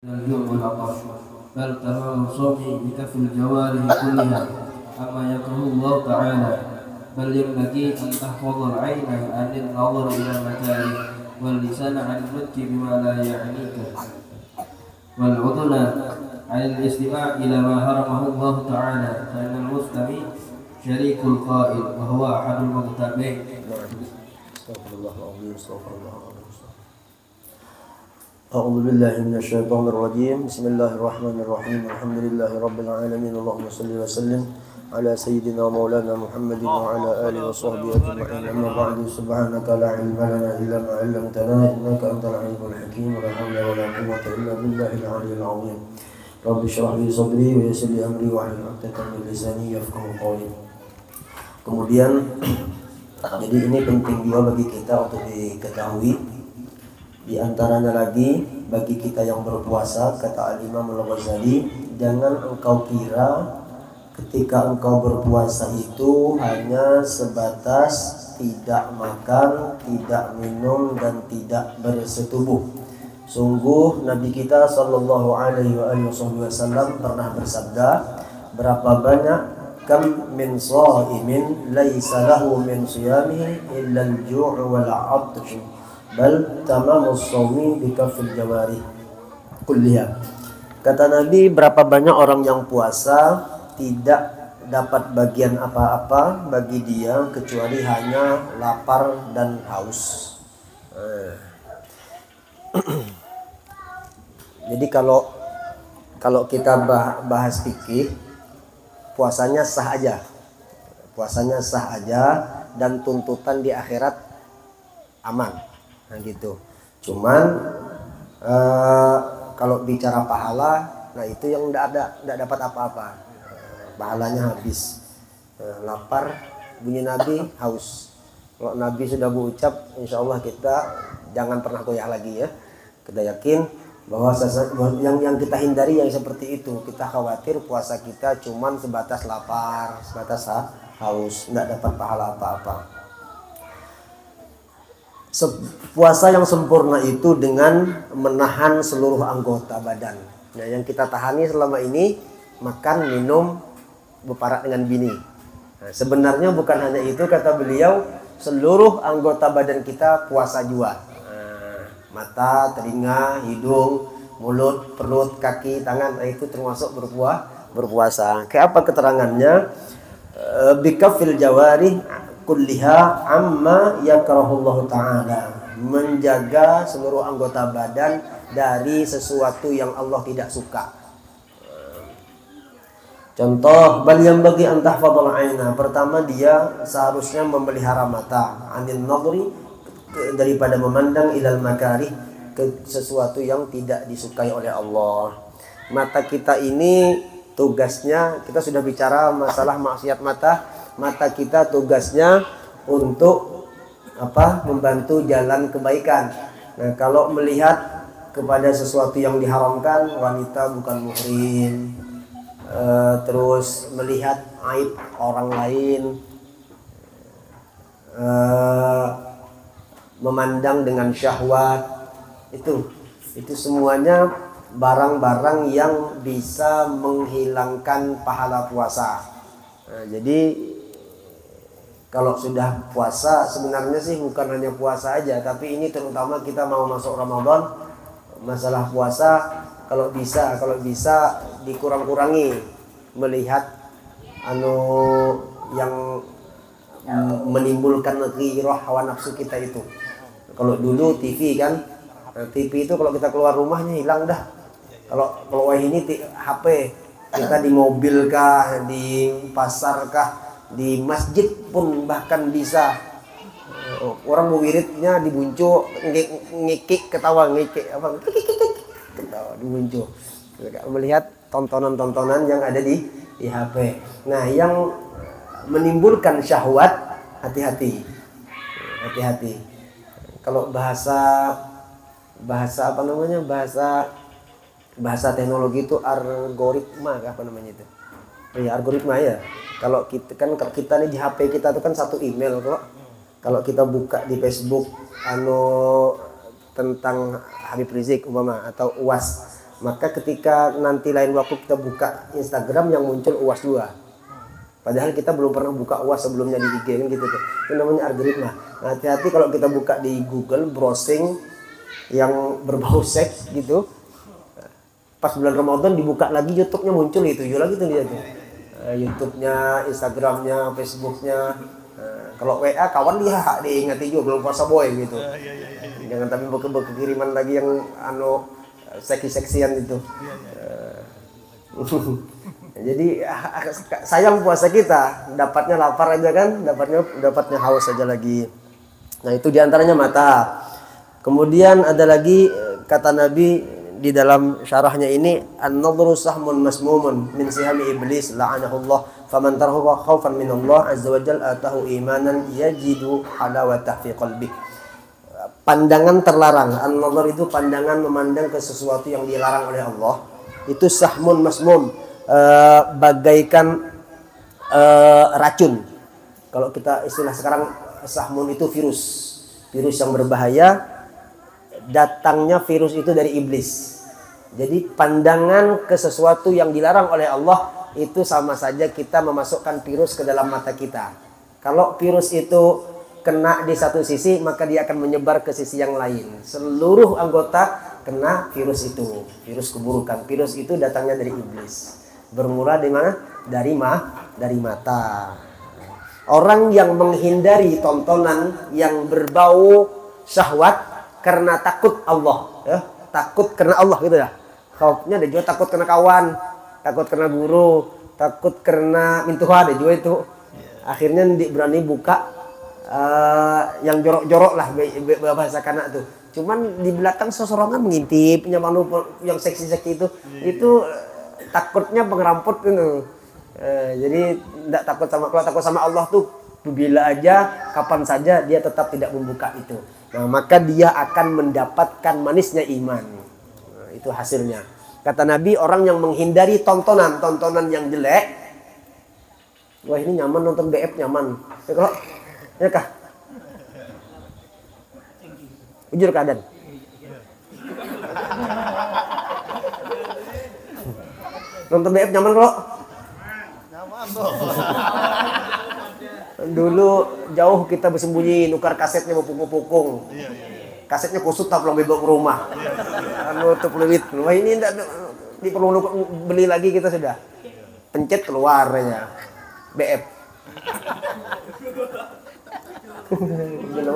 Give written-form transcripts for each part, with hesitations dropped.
الجوع والعطش بل تمام الصوم بكف الجوارح كلها أما يكره الله تعالى بل ينبغي أن تحفظ العين عن النظر إلى المكاره واللسان عن النطق بما لا يعنيك والأذن عن الاستماع إلى ما حرمه الله تعالى فإن المستمع شريك القائل وهو أحد المتابعين. استغفر الله العظيم استغفر الله العظيم. أعوذ بالله من الشيطان الرجيم. بسم الله الرحمن الرحيم. الحمد لله رب العالمين. اللهم صل وسلم على سيدنا مولانا محمد وعلى آله وصحبه أجمعين. أما بعد سبحانك لا علم لنا إلا ما علمتنا إنك أنت العليم الحكيم. ولا حول ولا قوة إلا بالله العلي العظيم. رب اشرح لي صدري ويسر لي أمري واحلل عقدة من لساني يفقهوا قولي. Kemudian jadi ini penting juga bagi kita untuk diketahui. Di antaranya lagi bagi kita yang berpuasa, kata Al-Imam Al-Ghazali, jangan engkau kira ketika engkau berpuasa itu hanya sebatas tidak makan, tidak minum dan tidak bersetubuh. Sungguh Nabi kita sallallahu alaihi wasallam pernah bersabda, berapa banyak kam min shaimin laisa lahu min siyamihi illa al-ju' wal 'atsh bal tamamus shaumi bikafil jawari kulliha. Kata Nabi, berapa banyak orang yang puasa tidak dapat bagian apa-apa bagi dia kecuali hanya lapar dan haus. Jadi kalau kita bahas fikih, puasanya sah aja. Puasanya sah aja dan tuntutan di akhirat aman. Nah gitu. Cuman kalau bicara pahala, nah itu yang tidak dapat apa-apa. Pahalanya habis. Lapar, bunyi Nabi, haus. Kalau Nabi sudah berucap, insya Allah kita jangan pernah goyah lagi ya. Kita yakin bahwa yang kita hindari yang seperti itu. Kita khawatir puasa kita cuman sebatas lapar, sebatas haus, tidak dapat pahala apa-apa. Puasa yang sempurna itu dengan menahan seluruh anggota badan. Nah, yang kita tahani selama ini makan, minum, beparak dengan bini. Nah, sebenarnya bukan hanya itu, kata beliau, seluruh anggota badan kita puasa juga. Mata, telinga, hidung, mulut, perut, kaki, tangan, itu termasuk berpuasa. Kayak apa keterangannya? Bikafil jawari kulliha amma yakrahullahu ta'ala, menjaga seluruh anggota badan dari sesuatu yang Allah tidak suka. Contoh, bal yang bagi antahfadhal aina, pertama dia seharusnya memelihara mata, anil nadri, daripada memandang, ilal makarih, ke sesuatu yang tidak disukai oleh Allah. Mata kita ini tugasnya, kita sudah bicara masalah maksiat mata. Mata kita tugasnya untuk membantu jalan kebaikan. Nah, kalau melihat kepada sesuatu yang diharamkan, wanita bukan muhrim, terus melihat aib orang lain, memandang dengan syahwat, itu semuanya barang-barang yang bisa menghilangkan pahala puasa. Nah, jadi kalau sudah puasa, sebenarnya sih bukan hanya puasa aja, tapi ini terutama kita mau masuk Ramadan, masalah puasa kalau bisa dikurang-kurangi melihat yang menimbulkan ghirah, hawa nafsu kita itu. Kalau dulu TV kan, TV itu kalau kita keluar rumahnya hilang dah. Kalau ini HP, kita di mobil kah, di pasar kah, di masjid pun bahkan bisa. Orang mau wiridnya dibuncuk, ngikik ketawa, ketawa dibuncuk. Melihat tontonan-tontonan yang ada di HP. Nah, yang menimbulkan syahwat, hati-hati. Kalau bahasa teknologi itu algoritma, itu. Ya, algoritma ya. Kalau kita nih di HP kita itu kan satu email kok. Kalau kita buka di Facebook tentang Habib Rizik umpama atau UAS, Maka ketika nanti lain waktu kita buka Instagram yang muncul UAS 2. Padahal kita belum pernah buka UAS sebelumnya di IG kan gitu tuh. Itu namanya algoritma. Nah, hati-hati kalau kita buka di Google browsing yang berbau seks gitu. Pas bulan Ramadan dibuka lagi YouTube-nya muncul itu lagi tuh dia tuh. YouTube-nya, Instagram-nya, Facebook-nya. Kalau WA kawan dia diingati juga belum puasa boy gitu. Jangan tapi kiriman lagi yang seksi-seksian itu. Jadi sayang puasa kita, dapatnya lapar aja kan, dapatnya haus aja lagi. Nah, itu diantaranya mata. Kemudian ada lagi kata Nabi di dalam syarahnya ini, an-nadhru sahmun masmumun min sihami iblis la'anahullah faman tarhuqa khaufan min Allah azza wa jalla atahu imanan yajidu halawatah fi qalbi. Pandangan terlarang. An-nadhar itu pandangan memandang ke sesuatu yang dilarang oleh Allah. Itu sahmun masmum, bagaikan racun. Kalau kita istilah sekarang, sahmun itu virus yang berbahaya. Datangnya virus itu dari iblis. Jadi pandangan ke sesuatu yang dilarang oleh Allah itu sama saja kita memasukkan virus ke dalam mata kita. Kalau virus itu kena di satu sisi, maka dia akan menyebar ke sisi yang lain. Seluruh anggota kena virus itu, virus keburukan. Virus itu datangnya dari iblis. Bermula dari mana? Dari mata. Orang yang menghindari tontonan yang berbau syahwat karena takut Allah, ya, takut karena Allah gitu ya. Khaufnya ada juga takut karena kawan, takut karena guru, takut karena mintuha, ada juga itu. Akhirnya berani buka yang jorok-jorok lah bahasa kanak tuh. Cuman di belakang seseorang mengintip yang seksi-seksi itu takutnya pengeramput gitu. Jadi tidak takut kalau takut sama Allah tuh bila aja kapan saja dia tetap tidak membuka itu. Nah, maka dia akan mendapatkan manisnya iman. Nah, itu hasilnya. Kata Nabi, orang yang menghindari tontonan yang jelek. Wah, ini nyaman nonton BF nyaman. Ya kalau ya kah? Jujur keadaan. Nonton BF nyaman kok? Nyaman loh. Dulu jauh kita bersembunyi, nukar kasetnya mupung-mupung. Kasetnya kusut tak belum bawa ke rumah. Nutup lewit. Wah, ini tidak perlu beli lagi, kita sudah pencet keluarnya BF.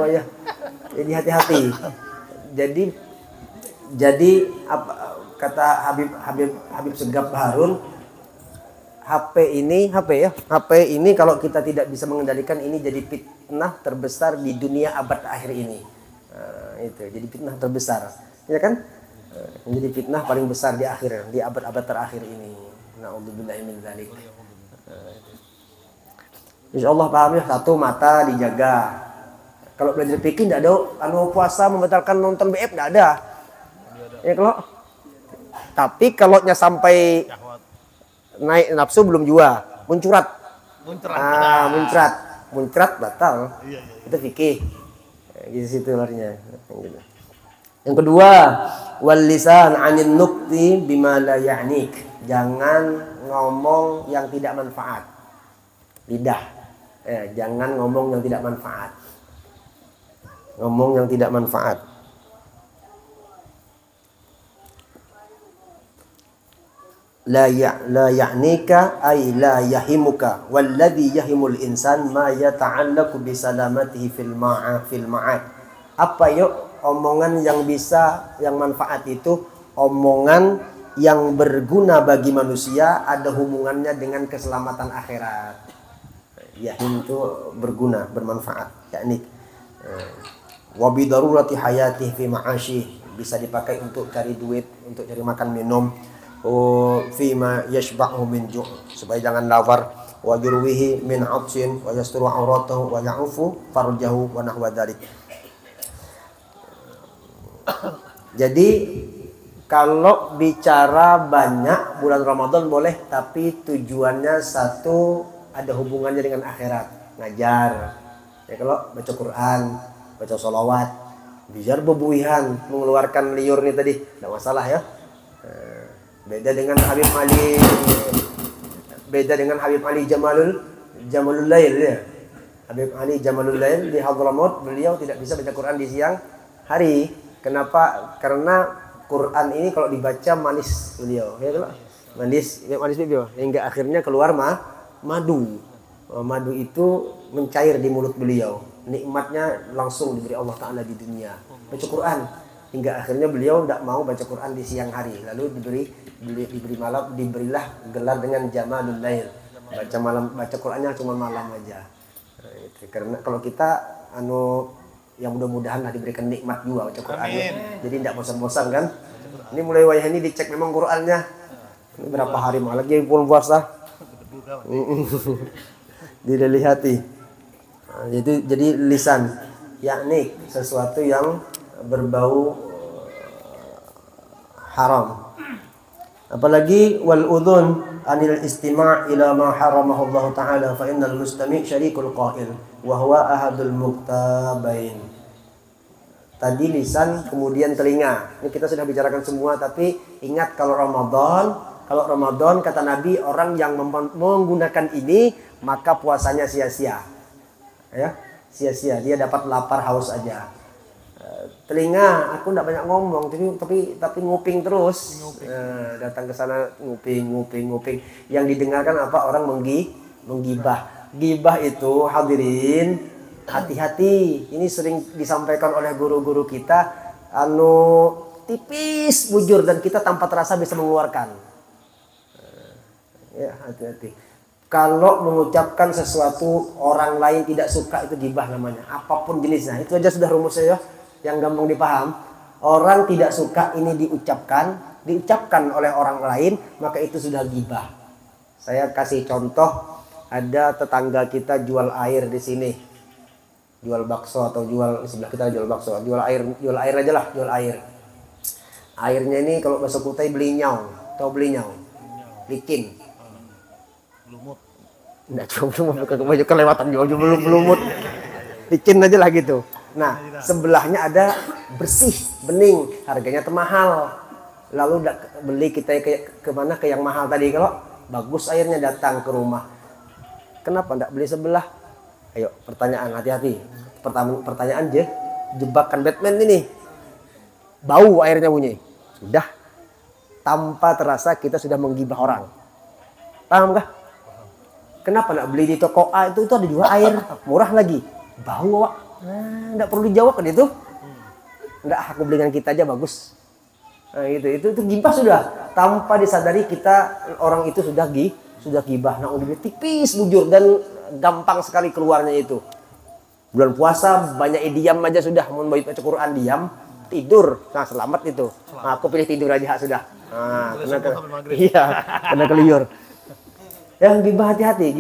Ya. Jadi hati-hati. Jadi apa kata Habib Segaf Harun, HP ini kalau kita tidak bisa mengendalikan, ini jadi fitnah terbesar di dunia abad akhir ini. Itu jadi fitnah terbesar, ya kan? Menjadi fitnah paling besar di abad-abad terakhir ini. Na'udzubillahi min dzalik. Insyaallah paham ya. Satu, mata dijaga. Kalau belajar fikih tidak ada puasa membatalkan nonton BF, tidak ada. Ya tapi kalau sampai naik nafsu belum jua, muncrat batal. Itu fikih. Di situ larinya. Yang kedua, wal lisan 'anil nukti bima la ya'nik. Jangan ngomong yang tidak manfaat. Lidah. Jangan ngomong yang tidak manfaat. Ngomong yang tidak manfaat. La ya'nika ay la yahimuka walladhi yahimul insan ma yata'allaqu bi salamatihi fil ma'ad. Apa yuk omongan yang manfaat itu? Omongan yang berguna bagi manusia, ada hubungannya dengan keselamatan akhirat. Yahim itu berguna, bermanfaat, yakni wa bi darurati hayatihi fi ma'asyih, bisa dipakai untuk cari duit, untuk cari makan minum. Fima yashba'u min ju', supaya jangan lapar. Wa yurwihi min 'atsin wa yasturu 'auratahu wa ya'ufu farjahu wa nahwa dzalik. Jadi kalau bicara banyak bulan Ramadan boleh, tapi tujuannya satu, ada hubungannya dengan akhirat. Ngajar, ya kalau baca Quran, baca sholawat, biar bebuihan, mengeluarkan liur nih tadi, tidak masalah ya. Beda dengan Habib Ali, Jamalul Lail ya. Habib Ali Jamalul Lail di Hadramaut, beliau tidak bisa baca Quran di siang hari. Kenapa? Karena Quran ini kalau dibaca manis beliau, ya kan? Manis beliau, hingga akhirnya keluar madu. Madu itu mencair di mulut beliau. Nikmatnya langsung diberi Allah Ta'ala di dunia. Baca Quran. Hingga akhirnya beliau tidak mau baca Quran di siang hari. Lalu diberilah gelar dengan Jamalul Lail. Baca Qurannya cuma malam aja. Nah, itu. Karena kalau kita yang mudah-mudahan lah diberikan nikmat juga baca Qurannya. Jadi tidak bosan-bosan kan. Ini mulai wayah ini dicek memang Qurannya. Ini berapa hari malah lagi bulan puasa. Dilihati. Nah, jadi lisan, yakni sesuatu yang berbau haram. Apalagi wal udhun anil istima' ila ma haramahu Allah Ta'ala fa innal mustami' syarikul qail wa huwa ahadul muktabain. Tadi lisan, kemudian telinga. Ini kita sudah bicarakan semua, tapi ingat kalau Ramadan kata Nabi, orang yang menggunakan ini maka puasanya sia-sia. Ya, sia-sia, dia dapat lapar haus aja. Telinga, aku tidak banyak ngomong, tapi nguping terus. Datang ke sana nguping. Yang didengarkan apa? Orang menggibah. Gibah itu hadirin, hati-hati. Ini sering disampaikan oleh guru-guru kita, tipis bujur dan kita tanpa terasa bisa mengeluarkan. Ya, hati-hati. Kalau mengucapkan sesuatu orang lain tidak suka, itu gibah namanya. Apapun jenisnya, itu aja sudah rumusnya ya, yang gampang dipaham. Orang tidak suka ini diucapkan oleh orang lain, maka itu sudah gibah. Saya kasih contoh, ada tetangga kita jual air di sini, jual bakso atau jual di sebelah kita jual bakso, jual air aja lah, jual air. Airnya ini kalau bahasa Kutai belinyau, tahu belinyau? Licin. Belumut. Enggak coba kelewatan jauh belumut. Licin aja lah gitu. Nah, sebelahnya ada bersih, bening, harganya termahal. Lalu beli kita ke mana, ke yang mahal tadi. Kalau bagus airnya datang ke rumah, kenapa enggak beli sebelah? Ayo, pertanyaan, hati-hati. Pertanyaan jebakan Batman ini. Bau airnya bunyi. Sudah, tanpa terasa kita sudah menggibah orang. Paham kah? Kenapa enggak beli di toko A itu ada juga air murah lagi. Bau, Wak. Enggak perlu dijawab kan itu. Enggak, aku beli dengan kita aja bagus. Nah, itu gibah sudah. Tanpa disadari kita, orang itu sudah gibah. Nah, udah tipis bujur dan gampang sekali keluarnya itu. Bulan puasa banyak diam aja sudah. Mau baca Quran diam, tidur. Nah, selamat itu. Nah, aku pilih tidur aja sudah. Nah, kena keluyur. Yang gibah hati-hati.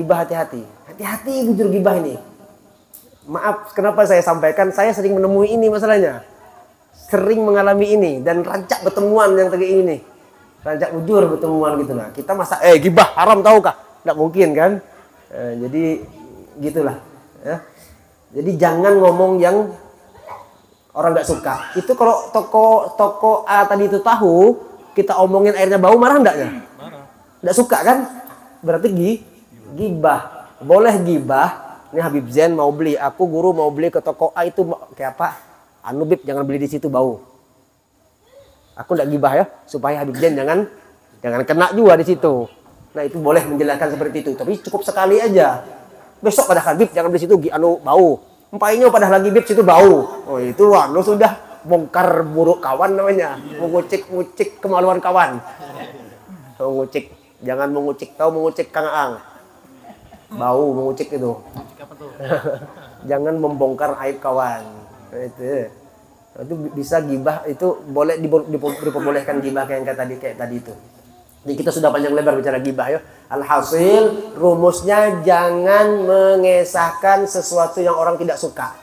Hati-hati bujur gibah ini. Maaf, kenapa saya sampaikan? Saya sering menemui ini masalahnya. Sering mengalami ini dan rancak pertemuan yang tadi ini nih. Rancak bujur pertemuan gitu lah. Kita masa gibah haram tahu kah? Nggak mungkin kan? Jadi gitulah. Ya. Jadi jangan ngomong yang orang nggak suka. Itu kalau toko A tadi itu tahu, kita omongin airnya bau, marah enggaknya? Marah. Nggak suka kan? Berarti gibah. Boleh gibah. Ini Habib Zain mau beli, aku guru mau beli ke toko A itu kayak apa? Bib, jangan beli di situ bau. Aku enggak gibah ya, supaya Habib Zain jangan kena juga di situ. Nah, itu boleh menjelaskan seperti itu, tapi cukup sekali aja. Besok pada Habib jangan beli situ bau. Empainya pada lagi Bib situ bau. Oh, itu sudah bongkar buruk kawan namanya. Mengucik kemaluan kawan. Mengucik, jangan mengucik, tahu mengucik Kang Ang. Bau mengucik itu. Jangan membongkar aib kawan. Itu bisa gibah, itu boleh diperbolehkan gibah kayak tadi itu. Jadi kita sudah panjang lebar bicara gibah ya. Alhasil rumusnya jangan mengesahkan sesuatu yang orang tidak suka.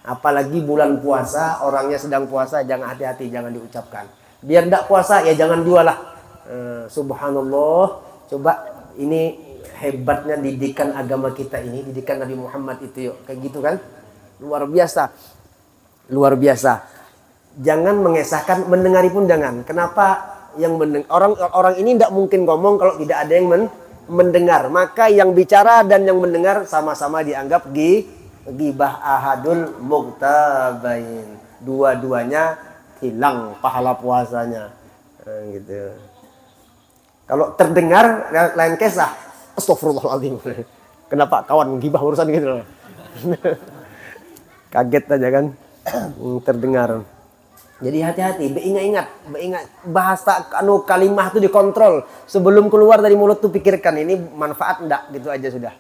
Apalagi bulan puasa, orangnya sedang puasa, jangan hati-hati, jangan diucapkan. Biar tidak puasa ya jangan jual lah. Subhanallah, coba ini hebatnya didikan agama kita ini, didikan Nabi Muhammad itu yuk, kayak gitu kan, luar biasa. Jangan mengesahkan, mendengari pun jangan. Kenapa yang orang ini tidak mungkin ngomong kalau tidak ada yang mendengar. Maka yang bicara dan yang mendengar sama-sama dianggap ghibah ahadul mughtabain. Dua-duanya hilang pahala puasanya. Nah, gitu. Kalau terdengar lain kisah. Astagfirullahaladzim. Kenapa kawan ghibah urusan gitu loh. Kaget aja kan. Terdengar. Jadi hati-hati, ingat bahasa kalimah itu dikontrol. Sebelum keluar dari mulut tuh pikirkan ini manfaat enggak, gitu aja sudah.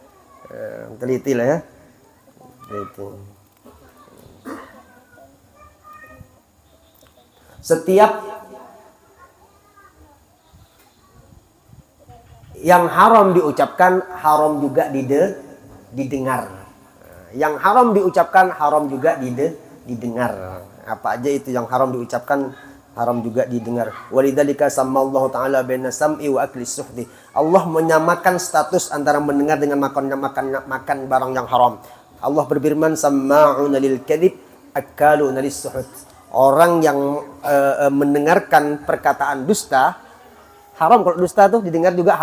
Teliti lah ya. Itu. Setiap yang haram diucapkan, haram juga didengar. Yang haram diucapkan, haram juga didengar. Apa aja itu yang haram diucapkan, haram juga didengar. Walidzalika sammallahu ta'ala baina sam'i wa akli suhdi. Allah menyamakan status antara mendengar dengan makan barang yang haram. Allah berfirman samma'una lil kadhib akaluna lis suhud. Orang yang mendengarkan perkataan dusta haram. Kalau dusta tuh didengar juga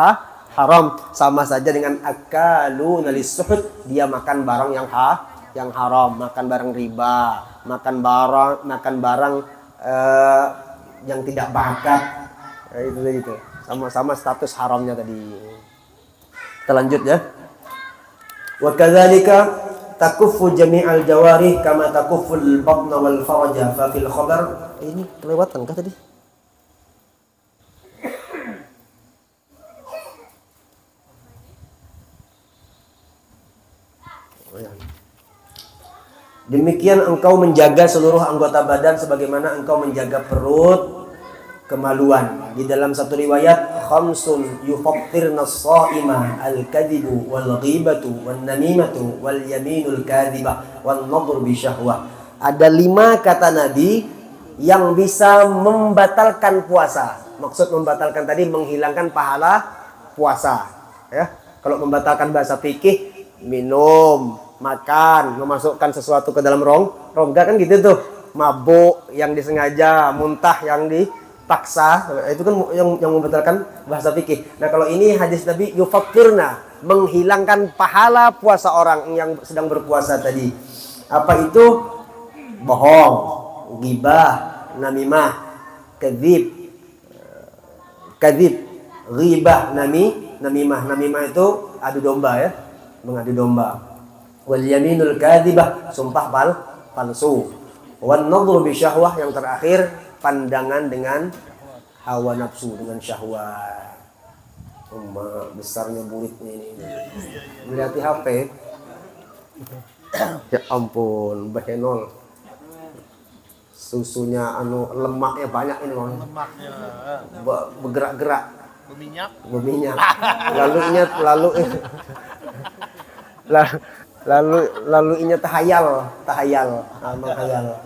haram. Sama saja dengan akaluna lis suhud, dia makan barang yang haram, makan barang riba, makan barang yang tidak bakat, itu sama-sama status haramnya tadi. Kita lanjut ya. Wa kadzalika takuffu jami'al jawarih kama takufful batna wal faraja fa fil khabar. Ini kelewatan kah tadi? Demikian engkau menjaga seluruh anggota badan sebagaimana engkau menjaga perut, kemaluan. Di dalam satu riwayat, khamsun yufattirna as-sha'ima al-kadhibu wal ghibatu wan namimatu wal yaminul kadhibah wan nadhr bi syahwah. Ada 5 kata Nabi yang bisa membatalkan puasa. Maksud membatalkan tadi menghilangkan pahala puasa, ya. Kalau membatalkan bahasa fikih, minum, makan, memasukkan sesuatu ke dalam rongga kan gitu tuh. Mabuk yang disengaja, muntah yang dipaksa, itu kan yang membatalkan bahasa fikih. Nah, kalau ini hadis Nabi yufakkirna, menghilangkan pahala puasa orang yang sedang berpuasa tadi. Apa itu? Bohong, ghibah, namimah, kadzib, ghibah, namimah. Namimah itu adu domba ya, mengadu domba. Wal yaminul kadzibah, sumpah palsu. Wan nadhru bi syahwah, yang terakhir pandangan dengan hawa nafsu, dengan syahwat. Besarnya muridnya ini. Melihat HP. Ya ampun, behenol. Susunya lemaknya banyak ini, Bang. Lemaknya Bergerak-gerak. berminyak. Lalu inya tahayal, menghayal.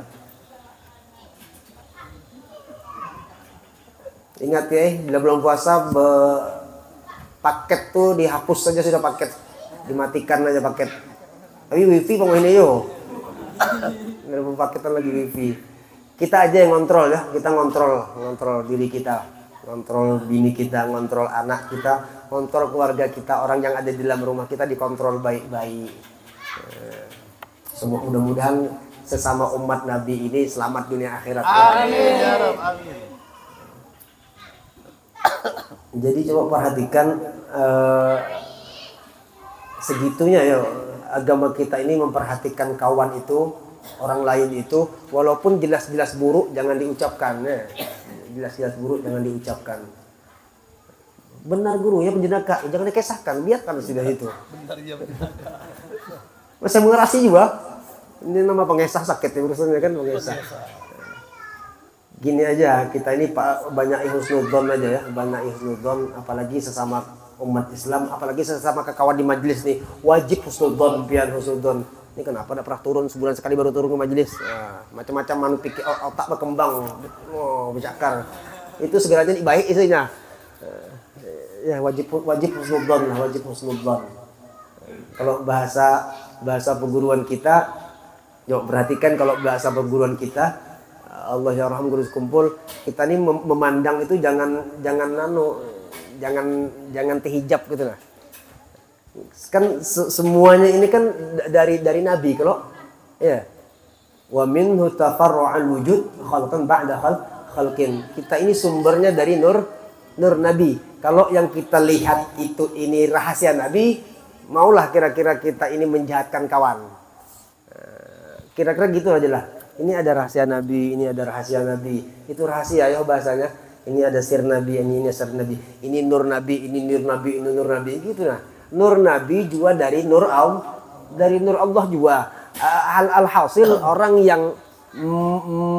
Ingat ya, bila belum puasa paket tuh dihapus saja sudah, paket dimatikan aja paket. Tapi wifi pengen yo. Nggak ada paketan lagi wifi. Kita aja yang ngontrol ya, kita ngontrol diri kita, ngontrol bini kita, ngontrol anak kita, kontrol keluarga kita, orang yang ada di dalam rumah kita dikontrol baik-baik. Semua mudah-mudahan sesama umat Nabi ini selamat dunia akhirat. Amin ya Rabb, amin. Jadi coba perhatikan segitunya ya agama kita ini memperhatikan kawan itu, orang lain itu, walaupun jelas-jelas buruk jangan diucapkan ya. Jelas-jelas buruk jangan diucapkan. Benar guru ya penjenaka, jangan dikesahkan, biarkan sudah itu. Benar ya. Masa mengerasi juga. Ini nama pengesah sakit ya urusannya kan, pengesah. Gini aja, kita ini banyak husnudzon aja ya, banyak husnudzon, apalagi sesama umat Islam, apalagi sesama kawan di majelis nih, wajib husnudzon, biar husnudzon. Ini kenapa tidak pernah turun, sebulan sekali baru turun ke majelis. Nah, macam-macam manu pikir, otak berkembang, bercakar. Itu segalanya baik isinya. Ya wajib husnudzon, wajib husnudzon. Kalau bahasa perguruan kita, yuk perhatikan kalau bahasa perguruan kita, Allah ya Rahman Gurus kumpul, kita ini memandang itu jangan terhijab gitu lah. Kan semuanya ini kan dari Nabi kalau ya. Wa minhu tafarru'al wujud khalqan ba'da khalqin. Kita ini sumbernya dari nur Nabi. Kalau yang kita lihat itu ini rahasia Nabi, maulah kira-kira kita ini menjahatkan kawan. Kira-kira gitu aja lah. Ini ada rahasia Nabi, ini ada rahasia Nabi. Itu rahasia ya bahasanya. Ini ada sir Nabi, ini sir Nabi. Ini nur Nabi, ini nur Nabi, ini nur Nabi gitu lah. Nur Nabi juga dari nur Allah juga. Alhasil orang yang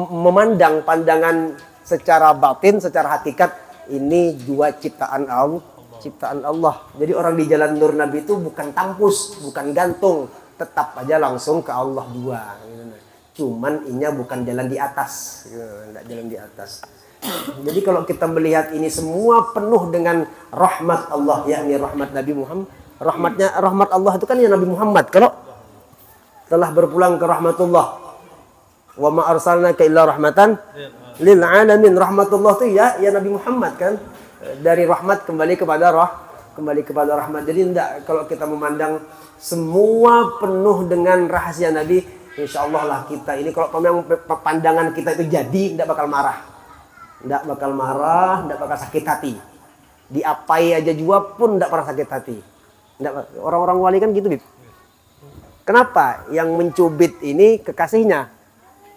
memandang pandangan secara batin, secara hakikat ini juga ciptaan Allah. Jadi orang di jalan nur Nabi itu bukan tampus, bukan gantung, tetap aja langsung ke Allah juga. Cuman ini bukan jalan di atas, enggak jalan di atas. Jadi kalau kita melihat ini semua penuh dengan rahmat Allah, yakni rahmat Nabi Muhammad. Rahmat Allah itu kan ya Nabi Muhammad. Kalau telah berpulang ke rahmatullah, wa ma arsalnaka illa rahmatan lil alamin. Rahmatullah itu ya Nabi Muhammad kan, dari rahmat kembali kepada rahmat. Jadi enggak, kalau kita memandang semua penuh dengan rahasia Nabi, insya Allah lah kita ini kalau memang pandangan kita itu jadi, enggak bakal marah, enggak bakal sakit hati. Diapai aja juga pun enggak pernah sakit hati. Orang-orang wali kan gitu, Bib. Kenapa? Yang mencubit ini kekasihnya,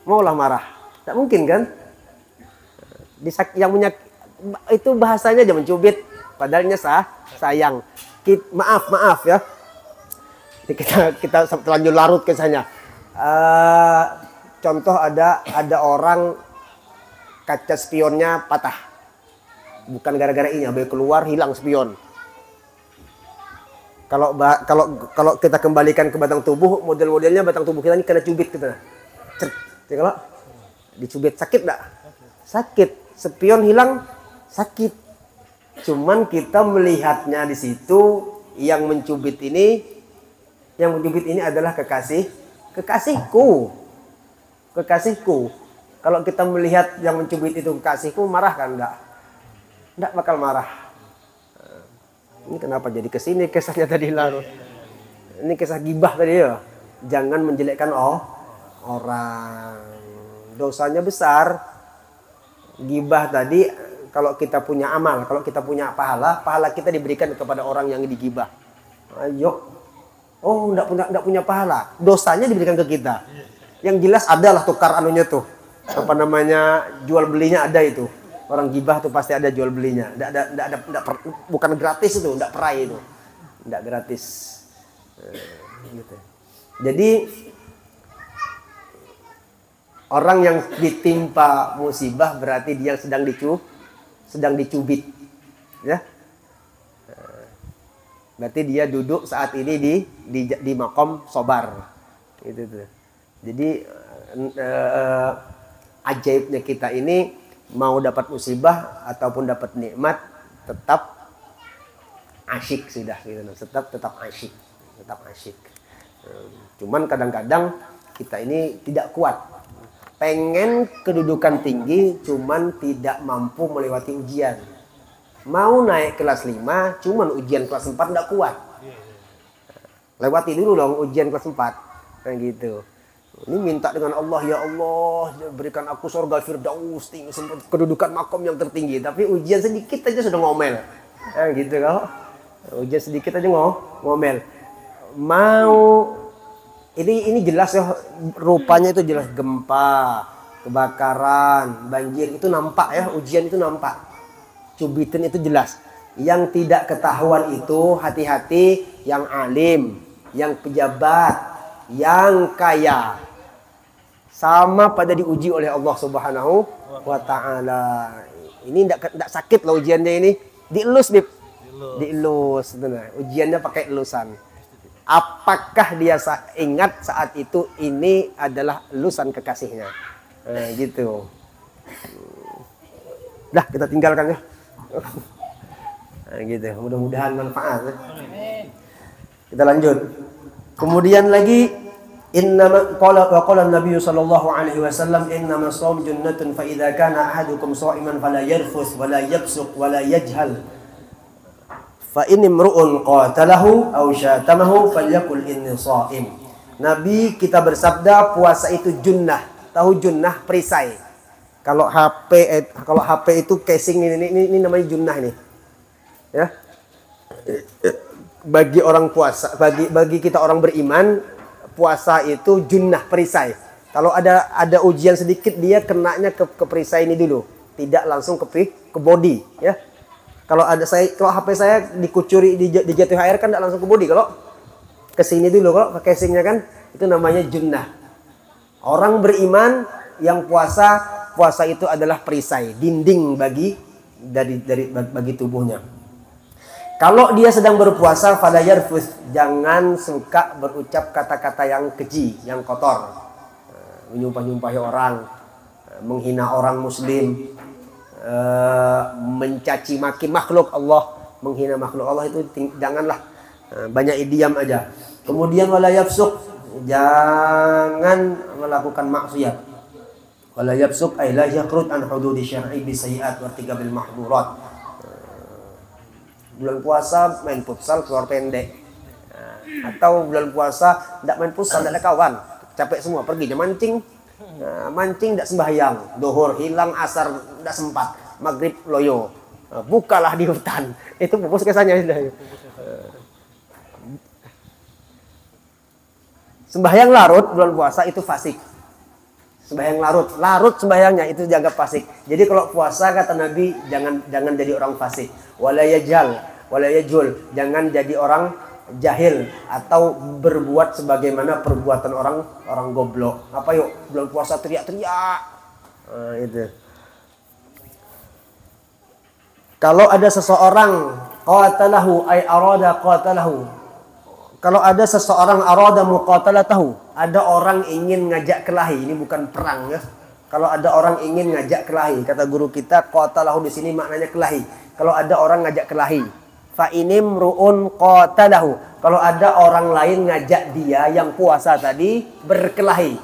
maulah marah? Tak mungkin kan? Itu bahasanya aja mencubit, padahalnya sayang. Maaf ya. Kita terlanjur larut kisahnya. Contoh ada orang kaca spionnya patah, bukan gara-gara ini, habis keluar hilang spion. Kalau kita kembalikan ke batang tubuh, model-modelnya batang tubuh kita ini kena cubit kita. Kalau dicubit sakit enggak? Sakit. Spion hilang sakit. Cuman kita melihatnya di situ yang mencubit ini adalah kekasihku. Kalau kita melihat yang mencubit itu kekasihku, marah kan enggak? Enggak bakal marah. Ini kenapa jadi kesini kisahnya tadi larut? Ini kisah gibah tadi ya. Jangan menjelekkan orang. Dosanya besar. Gibah tadi kalau kita punya amal, kalau kita punya pahala kita diberikan kepada orang yang digibah. Ayo. Oh, enggak punya pahala. Dosanya diberikan ke kita. Yang jelas adalah tukar anunya tuh. Apa namanya? Jual belinya ada itu. Orang gibah tuh pasti ada jual belinya. Bukan gratis itu, enggak perai itu. Enggak gratis. Gitu. Jadi orang yang ditimpa musibah berarti dia sedang dicubit. Ya. Berarti dia duduk saat ini di makom sobar. Gitu tuh. Jadi ajaibnya kita ini, mau dapat musibah ataupun dapat nikmat tetap asyik sudah gitu. Tetap asyik. Cuman kadang-kadang kita ini tidak kuat. Pengen kedudukan tinggi cuman tidak mampu melewati ujian. Mau naik kelas 5 cuman ujian kelas 4 tidak kuat. Lewati dulu dong ujian kelas 4. Kayak gitu. Ini minta dengan Allah, ya Allah berikan aku surga Firdaus, kedudukan makom yang tertinggi. Tapi ujian sedikit aja sudah ngomel. Gitu kalau ujian sedikit aja ngomel. Mau ini jelas ya, rupanya itu jelas gempa, kebakaran, banjir itu nampak ya, ujian itu nampak. Cubitan itu jelas. Yang tidak ketahuan itu hati-hati yang alim, yang pejabat, yang kaya. Sama pada diuji oleh Allah Subhanahu wa taala. Ini enggak sakit loh ujiannya ini. Dielus, Bib. Dielus. Ujiannya pakai elusan. Apakah dia ingat saat itu ini adalah elusan kekasihnya? Gitu. Dah, kita tinggalkan ya. Gitu. Mudah-mudahan manfaat. Kita lanjut. Kemudian lagi Innama qala Nabi sallallahu alaihi wasallam innama shaum junnatun fa idza kana ahadukum sha'iman fala yarfus wala yafsuq wala yajhal fa in imru'un qatalahu aw syatamahu falyakul inni sha'im. Nabi kita bersabda puasa itu junnah. Tahu junnah perisai. Kalau HP itu casing ini namanya junnah ini. Ya. Bagi orang puasa, bagi kita orang beriman, puasa itu junnah perisai. Kalau ada ujian sedikit dia kenanya ke perisai ini dulu, tidak langsung ke body, ya. Kalau HP saya dikucuri dijatuhi air kan tidak langsung ke body, kalau ke sini dulu, kalau ke casingnya kan itu namanya junnah. Orang beriman yang puasa itu adalah perisai, dinding bagi tubuhnya. Kalau dia sedang berpuasa, fala yarfus, jangan suka berucap kata-kata yang keji, yang kotor, menyumpah-nyumpahi orang, menghina orang muslim, mencaci maki makhluk Allah, menghina makhluk Allah itu janganlah, banyak diam aja. Kemudian wala yafsuq, jangan melakukan maksiat. Wala yafsuq ay la yakrut an hududi syar'i bi sayyi'at wa bil mahdurat. Bulan puasa main futsal keluar pendek, atau bulan puasa tidak main futsal, tidak ada kawan, capek semua, pergi aja mancing, mancing tidak sembahyang, dohor hilang, asar tidak sempat, maghrib loyo, bukalah di hutan, itu pupus kesannya. Sembahyang larut bulan puasa itu fasik. Sembahyang larut sembahyangnya itu dianggap fasik. Jadi kalau puasa kata Nabi jangan jadi orang fasik. Wala yajul, jangan jadi orang jahil atau berbuat sebagaimana perbuatan orang goblok. Apa yuk bulan puasa teriak-teriak. Itu. Kalau ada seseorang qatalahu ay arada qatalahu. Kalau ada seseorang arada muqatalatahu, ada orang ingin ngajak kelahi, ini bukan perang ya. Kalau ada orang ingin ngajak kelahi, kata guru kita qatalahu di sini maknanya kelahi. Kalau ada orang ngajak kelahi, fa inimruun qatalahu. Kalau ada orang lain ngajak dia yang puasa tadi berkelahi.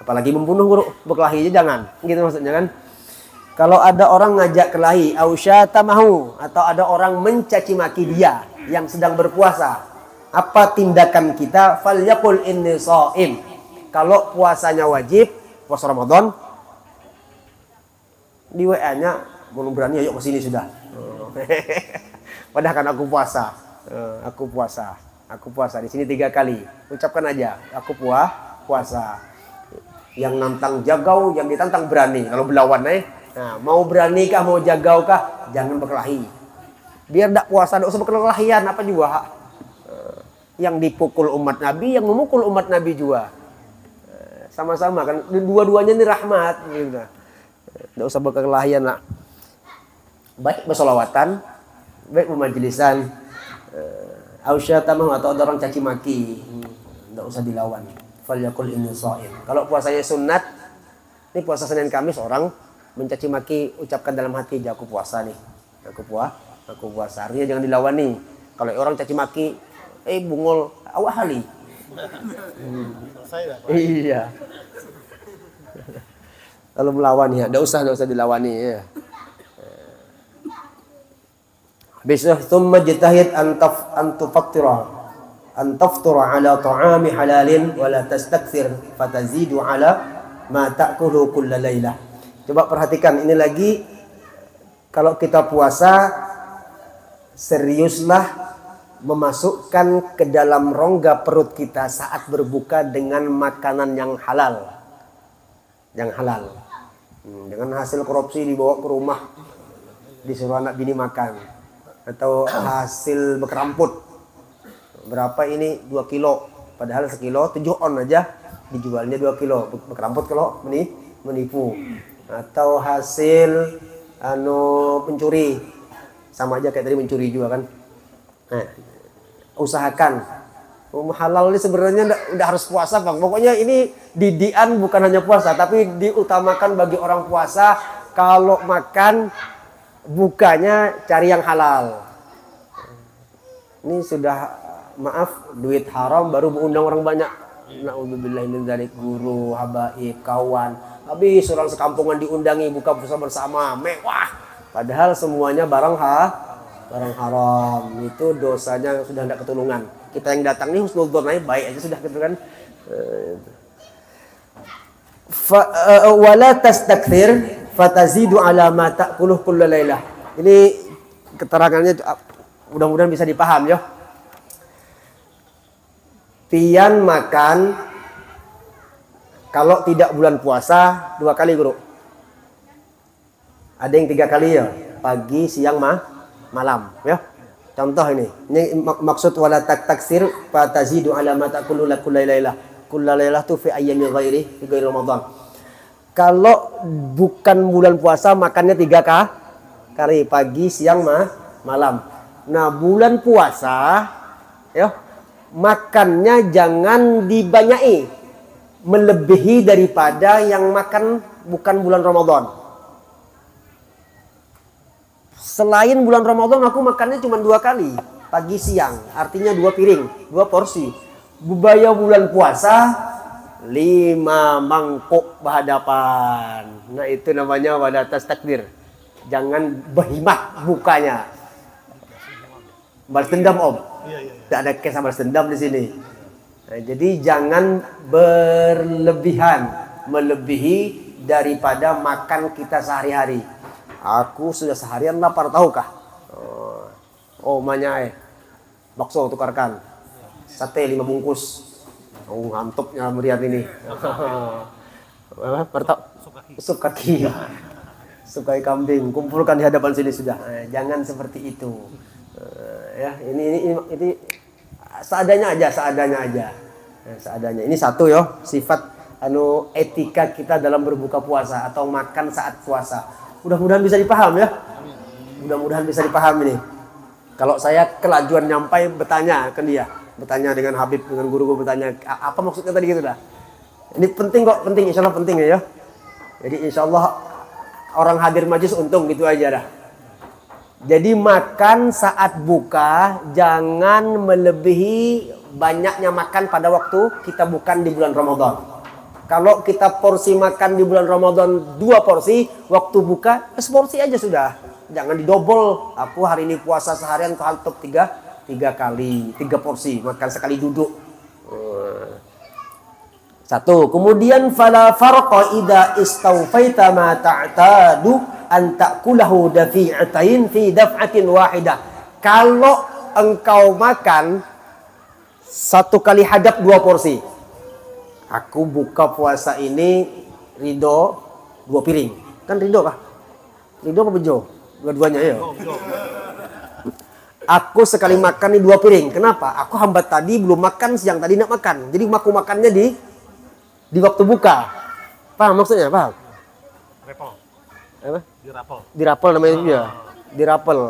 Apalagi membunuh guru, berkelahi aja jangan. Gitu maksudnya kan. Kalau ada orang ngajak kelahi, au syatamahu, atau ada orang mencaci maki dia yang sedang berpuasa. Apa tindakan kita? Falyaqul inni shaim. Kalau puasanya wajib, puasa Ramadan, di WA-nya belum berani ayo ke sini sudah. Padahal kan aku puasa. Aku puasa di sini 3 kali. Ucapkan aja, aku puasa. Yang nantang jagau, yang ditantang berani. Kalau berlawan nah, mau berani kah, mau jagau kah, jangan berkelahi. Biar tidak puasa, tidak usah berkelahian apa juga. Yang dipukul umat Nabi, yang memukul umat Nabi juga. Sama-sama kan, dua-duanya ini rahmat gitu. Tidak usah berkelahian lah. Baik bersolawatan, baik bermajlisan, ausyatamahu atau ada orang caci maki, tidak usah dilawan. Falyaqul inni shaim. Kalau puasanya sunat, ini puasa Senin Kamis, orang mencaci maki, ucapkan dalam hati, aku puasa nih, aku puasa. Artinya jangan dilawani. Kalau orang caci maki, bungol awak hali. Iya. Kalau melawan ya, tidak usah dilawani ya. Bisa thumma jitahid an taftura ala ta'ami halalin wa la tastakthir fatazidu ala ma ta'kulu kulla lailah. Coba perhatikan ini lagi, kalau kita puasa seriuslah memasukkan ke dalam rongga perut kita saat berbuka dengan makanan yang halal. Dengan hasil korupsi dibawa ke rumah, disuruh anak bini makan. Atau hasil bekeramput. Berapa ini? 2 kilo. Padahal sekilo 7 on aja dijualnya 2 kilo. Bekeramput kalau menipu. Atau hasil pencuri. Sama aja kayak tadi mencuri juga kan. Nah, usahakan. Halal ini sebenarnya udah harus puasa bang. Pokoknya ini didian bukan hanya puasa, tapi diutamakan bagi orang puasa. Kalau makan bukanya cari yang halal. Ini sudah maaf duit haram baru mengundang orang banyak Naudzubillah min dzalik, guru, habaib, kawan. Habis orang sekampungan diundangi buka puasa bersama, mewah. Padahal semuanya barang haram. Itu dosanya sudah tidak ketulungan. Kita yang datang nih husnudzon aja, baik aja sudah gitu kan. Wala tastakthir fatazidu ala ma ta'kuluh kulla lailah. Ini keterangannya mudah-mudahan bisa dipaham ya. Pian makan kalau tidak bulan puasa 2 kali guru. Ada yang 3 kali ya, pagi, siang, malam ya. Contoh ini maksud wala taksir fatazidu ala ma ta'kulu kullailah. Kullailah tu fi ayyamin ghairi fi ghairi Ramadan. Kalau bukan bulan puasa makannya 3 kali, pagi, siang, malam. Nah, bulan puasa ya makannya jangan dibanyai, melebihi daripada yang makan bukan bulan Ramadan. Selain bulan Ramadan aku makannya cuma 2 kali, pagi siang, artinya 2 piring, 2 porsi. Bubaya bulan puasa 5 mangkuk berhadapan. Nah itu namanya wadatas takdir. Jangan berhimat bukanya. Balas dendam om. Tidak ada kisah balas dendam di sini. Nah, jadi jangan berlebihan, melebihi daripada makan kita sehari-hari. Aku sudah seharian lapar, tahukah? Oh manya bakso tukarkan, sate 5 bungkus. Oh ngantuknya melihat ini. Sup kaki, sup kaki kambing, kumpulkan di hadapan sini sudah. Jangan seperti itu. Ya ini seadanya aja. Seadanya. Ini satu ya sifat etika kita dalam berbuka puasa atau makan saat puasa. Mudah-mudahan bisa dipaham ya. Mudah-mudahan bisa dipaham ini. Kalau saya kelajuan nyampai bertanya ke dia, bertanya dengan Habib, dengan guru bertanya apa maksudnya tadi gitu dah. Ini penting kok, penting, insya Allah penting ya. Jadi insya Allah orang hadir majlis untung gitu aja dah. Jadi makan saat buka jangan melebihi banyaknya makan pada waktu kita bukan di bulan Ramadan. Kalau kita porsi makan di bulan Ramadan 2 porsi, waktu buka seporsi aja sudah. Jangan didobel. Aku hari ini puasa seharian kehantuk 3 kali, 3 porsi, makan sekali duduk. Satu. Kemudian fala farqa idza istawfaita ma ta'tadu an ta'kulahu dafi'atain fi daf'atin wahidah. Kalau engkau makan 1 kali hadap 2 porsi. Aku buka puasa ini ridho 2 piring. Kan ridho kah? Ridho apa bejo? Dua-duanya ya. Aku sekali makan ini 2 piring. Kenapa? Aku hambat tadi belum makan, siang tadi nak makan. Jadi aku makannya di waktu buka. Paham maksudnya? Paham? Repel. Apa? Dirapel. Dirapel namanya juga. Dirapel.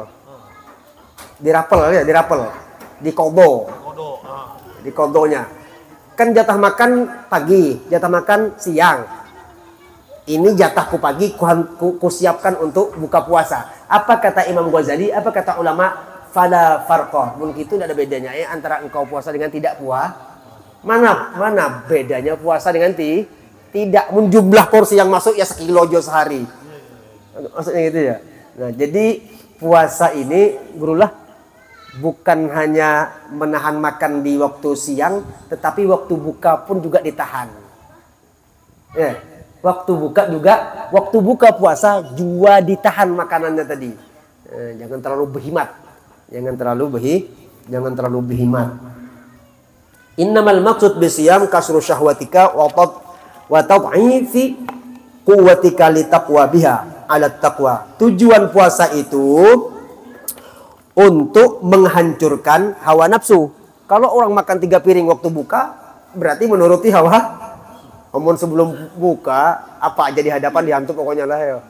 Dirapel ya, dirapel. Di kodo. Di kodonya. Kan jatah makan pagi, jatah makan siang. Ini jatahku pagi, ku siapkan untuk buka puasa. Apa kata Imam Ghazali? Apa kata ulama? Fala farqa. Mungkin itu tidak ada bedanya ya antara engkau puasa dengan tidak puasa. Mana bedanya puasa dengan tidak menjumlah porsi yang masuk ya sekilo jo sehari. Maksudnya gitu ya. Nah, jadi puasa ini gurulah bukan hanya menahan makan di waktu siang, tetapi waktu buka pun juga ditahan. Ya, waktu buka puasa juga ditahan makanannya tadi. Jangan terlalu berhemat, jangan terlalu berhemat. Innamal maqsud bisiyam kasru syahwatika wa tad'ifi quwwatika litaqwa biha ala taqwa. Tujuan puasa itu untuk menghancurkan hawa nafsu. Kalau orang makan 3 piring waktu buka, berarti menuruti hawa. Namun sebelum buka, apa aja di hadapan dihantu pokoknya lah ya.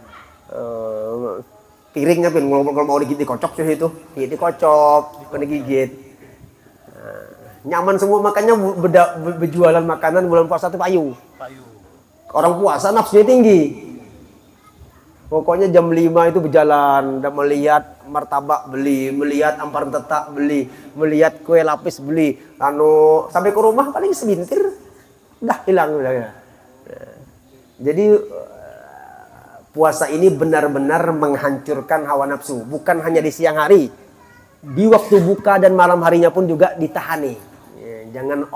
Piringnya pun kalau mau digigit dikocok sih itu, dikocok, kena gigit. Nyaman semua makannya berjualan makanan bulan puasa itu payu. Orang puasa nafsunya tinggi. Pokoknya jam 5 itu berjalan, dan melihat martabak beli, melihat ampar tetak beli, melihat kue lapis beli. Sampai ke rumah paling sebentar, Udah hilang udah. Jadi puasa ini benar-benar menghancurkan hawa nafsu, bukan hanya di siang hari. Di waktu buka dan malam harinya pun juga ditahani. Jangan